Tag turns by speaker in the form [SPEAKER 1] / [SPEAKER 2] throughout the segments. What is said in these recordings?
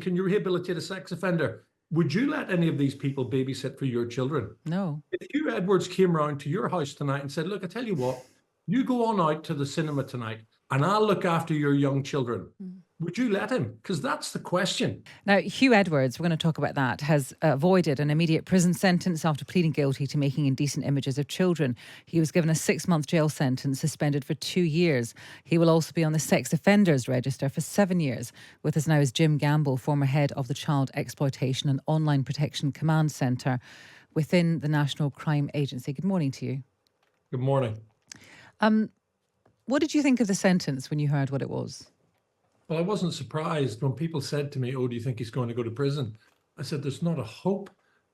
[SPEAKER 1] can you rehabilitate a sex offender? Would you let any of these people babysit for your children?
[SPEAKER 2] No.
[SPEAKER 1] If Huw Edwards came round to your house tonight and said, look, I tell you what, you go on out to the cinema tonight and I'll look after your young children, would you let him? Because that's the question.
[SPEAKER 2] Now, Huw Edwards, we're going to talk about that, has avoided an immediate prison sentence after pleading guilty to making indecent images of children. He was given a 6-month jail sentence, suspended for 2 years. He will also be on the sex offenders register for 7 years. With us now is Jim Gamble, former head of the Child Exploitation and Online Protection Command Centre within the National Crime Agency. Good morning to you.
[SPEAKER 1] Good morning.
[SPEAKER 2] What did you think of the sentence when you heard what it was?
[SPEAKER 1] Well, I wasn't surprised when people said to me, oh, do you think he's going to go to prison? I said, there's not a hope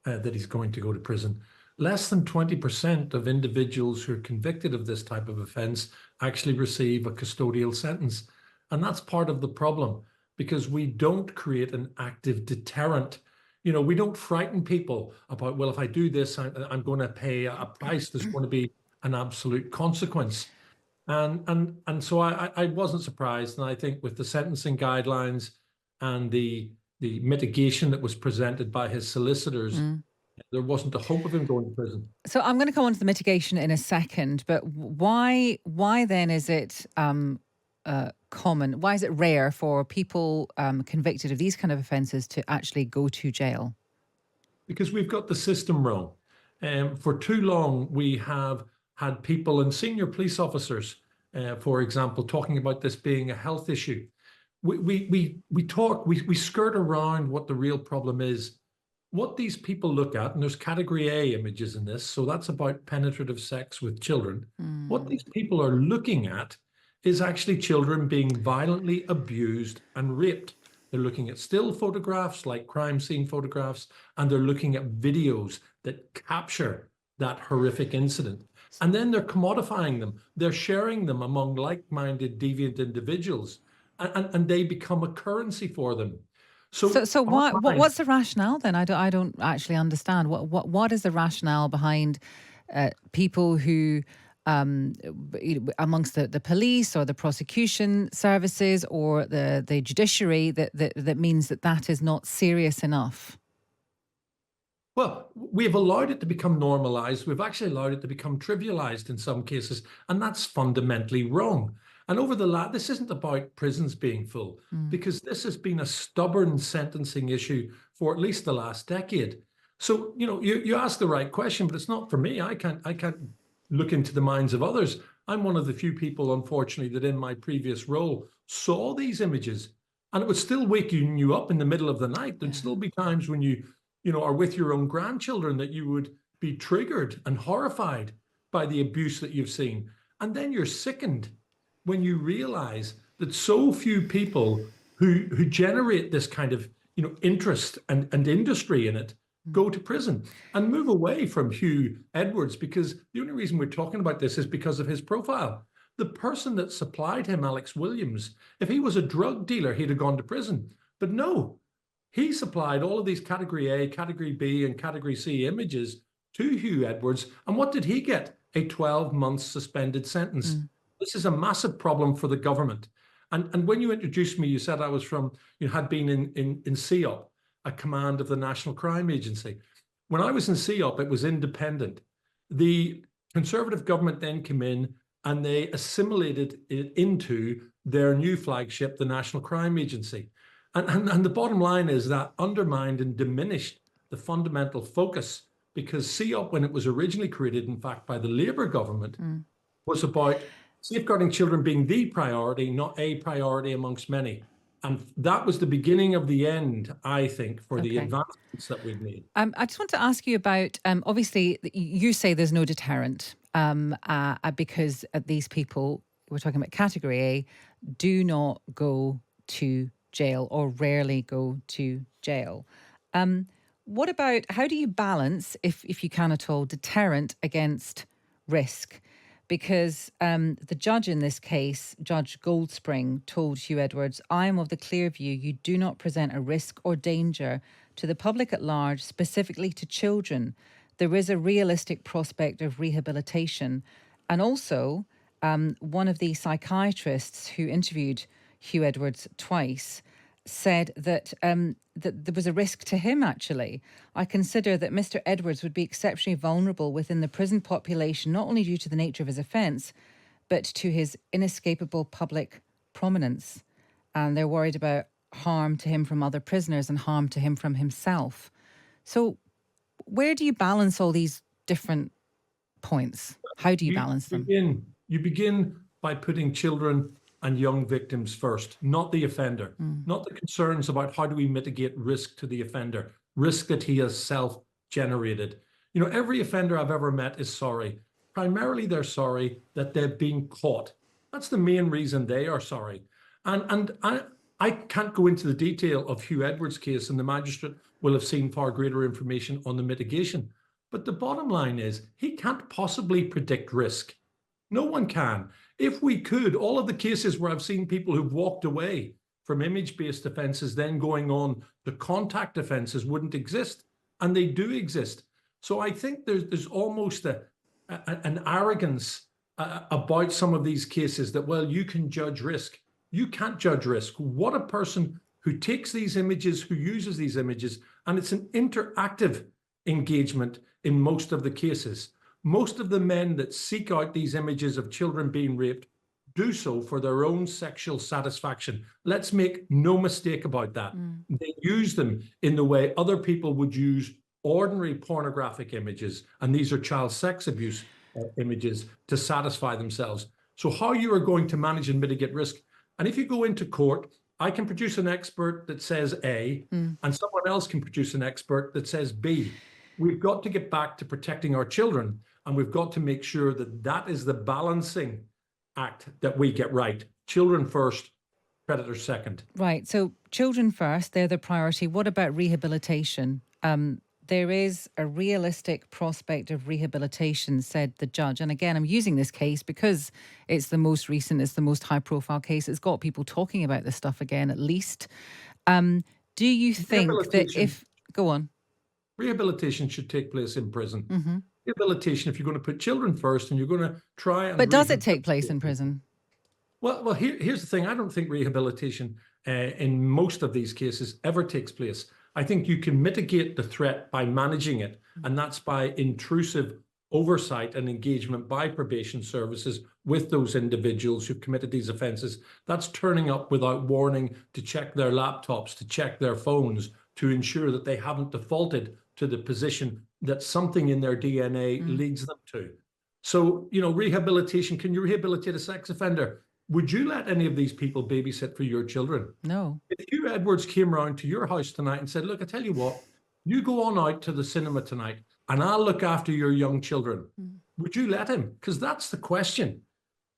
[SPEAKER 1] that he's going to go to prison. Less than 20% of individuals who are convicted of this type of offence actually receive a custodial sentence. And that's part of the problem, because we don't create an active deterrent. You know, we don't frighten people about, well, if I do this, I'm going to pay a price. There's going to be an absolute consequence. And so I wasn't surprised. And I think with the sentencing guidelines and the mitigation that was presented by his solicitors, there wasn't a hope of him going to prison.
[SPEAKER 2] So I'm going to come on to the mitigation in a second, but why then is it common? Why is it rare for people convicted of these kind of offences to actually go to jail?
[SPEAKER 1] Because we've got the system wrong. For too long, we have had people and senior police officers, for example, talking about this being a health issue. We skirt around what the real problem is. What these people look at, and there's category A images in this, so that's about penetrative sex with children. What these people are looking at is actually children being violently abused and raped. They're looking at still photographs like crime scene photographs, and they're looking at videos that capture that horrific incident. And then they're commodifying them. They're sharing them among like-minded deviant individuals, and they become a currency for them.
[SPEAKER 2] So what's the rationale then? I don't actually understand. What is the rationale behind people who, amongst the police or the prosecution services or the judiciary, that means that is not serious enough?
[SPEAKER 1] Well, we've allowed it to become normalized. We've actually allowed it to become trivialized in some cases, and that's fundamentally wrong. And this isn't about prisons being full, because this has been a stubborn sentencing issue for at least the last decade. So, you know, you asked the right question, but it's not for me. I can't look into the minds of others. I'm one of the few people, unfortunately, that in my previous role saw these images, and it would still wake you up in the middle of the night. There'd still be times when you are with your own grandchildren that you would be triggered and horrified by the abuse that you've seen. And then you're sickened when you realize that so few people who generate this kind of, interest and industry in it go to prison and move away from Huw Edwards, because the only reason we're talking about this is because of his profile. The person that supplied him, Alex Williams, if he was a drug dealer, he'd have gone to prison. But no, he supplied all of these category A, category B, and category C images to Huw Edwards. And what did he get? A 12-month suspended sentence. This is a massive problem for the government. And when you introduced me, you said I was had been in CEOP, a command of the National Crime Agency. When I was in CEOP, it was independent. The Conservative government then came in and they assimilated it into their new flagship, the National Crime Agency. And the bottom line is that undermined and diminished the fundamental focus, because CEOP, when it was originally created, in fact, by the Labour government, was about safeguarding children being the priority, not a priority amongst many. And that was the beginning of the end, I think, for the advancements that we've made.
[SPEAKER 2] I just want to ask you about, obviously, you say there's no deterrent because these people, we're talking about category A, do not go to jail or rarely go to jail. What about, how do you balance, if you can at all, deterrent against risk? Because the judge in this case, Judge Goldspring, told Huw Edwards, I am of the clear view you do not present a risk or danger to the public at large, specifically to children. There is a realistic prospect of rehabilitation. And also, one of the psychiatrists who interviewed Huw Edwards twice said that that there was a risk to him, actually. I consider that Mr. Edwards would be exceptionally vulnerable within the prison population, not only due to the nature of his offence, but to his inescapable public prominence. And they're worried about harm to him from other prisoners and harm to him from himself. So where do you balance all these different points? How do you balance them?
[SPEAKER 1] You begin by putting children and young victims first, not the offender, not the concerns about how do we mitigate risk to the offender, risk that he has self-generated. You know, every offender I've ever met is sorry. Primarily, they're sorry that they've been caught. That's the main reason they are sorry. And I can't go into the detail of Huw Edwards' case, and the magistrate will have seen far greater information on the mitigation. But the bottom line is he can't possibly predict risk. No one can. If we could, all of the cases where I've seen people who've walked away from image-based offences then going on to contact offences wouldn't exist, and they do exist. So I think there's almost an arrogance about some of these cases that, well, you can judge risk. You can't judge risk. What a person who takes these images, who uses these images, and it's an interactive engagement in most of the cases. Most of the men that seek out these images of children being raped do so for their own sexual satisfaction. Let's make no mistake about that. They use them in the way other people would use ordinary pornographic images, and these are child sex abuse images, to satisfy themselves. So how you are going to manage and mitigate risk, and if you go into court, I can produce an expert that says A, and someone else can produce an expert that says B. We've got to get back to protecting our children, and we've got to make sure that that is the balancing act that we get right. Children first, predators second.
[SPEAKER 2] Right. So children first, they're the priority. What about rehabilitation? There is a realistic prospect of rehabilitation, said the judge. And again, I'm using this case because it's the most recent, it's the most high profile case. It's got people talking about this stuff again, at least. Do you think that if... Go on.
[SPEAKER 1] Rehabilitation should take place in prison. Rehabilitation, if you're going to put children first and you're going to try and...
[SPEAKER 2] But does it take place in prison?
[SPEAKER 1] Well, here's the thing. I don't think rehabilitation in most of these cases ever takes place. I think you can mitigate the threat by managing it, and that's by intrusive oversight and engagement by probation services with those individuals who've committed these offences. That's turning up without warning to check their laptops, to check their phones, to ensure that they haven't defaulted to the position that something in their DNA leads them to. So, you know, rehabilitation, can you rehabilitate a sex offender? Would you let any of these people babysit for your children?
[SPEAKER 2] No.
[SPEAKER 1] If Huw Edwards came around to your house tonight and said, look, I tell you what, you go on out to the cinema tonight and I'll look after your young children, would you let him? Because that's the question.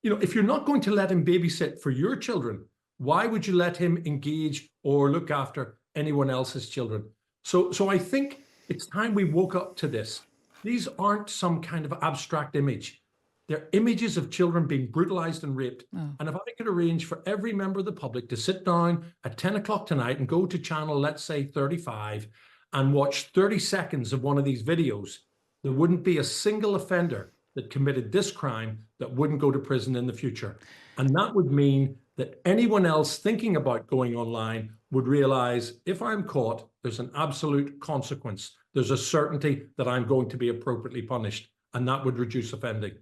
[SPEAKER 1] You know, if you're not going to let him babysit for your children, why would you let him engage or look after anyone else's children? So I think it's time we woke up to this. These aren't some kind of abstract image. They're images of children being brutalized and raped. And if I could arrange for every member of the public to sit down at 10 o'clock tonight and go to channel, let's say 35, and watch 30 seconds of one of these videos, there wouldn't be a single offender that committed this crime that wouldn't go to prison in the future. And that would mean that anyone else thinking about going online would realize if I'm caught, there's an absolute consequence. There's a certainty that I'm going to be appropriately punished, and that would reduce offending.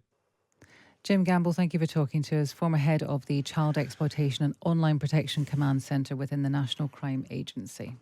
[SPEAKER 2] Jim Gamble, thank you for talking to us, former head of the Child Exploitation and Online Protection Command Centre within the National Crime Agency.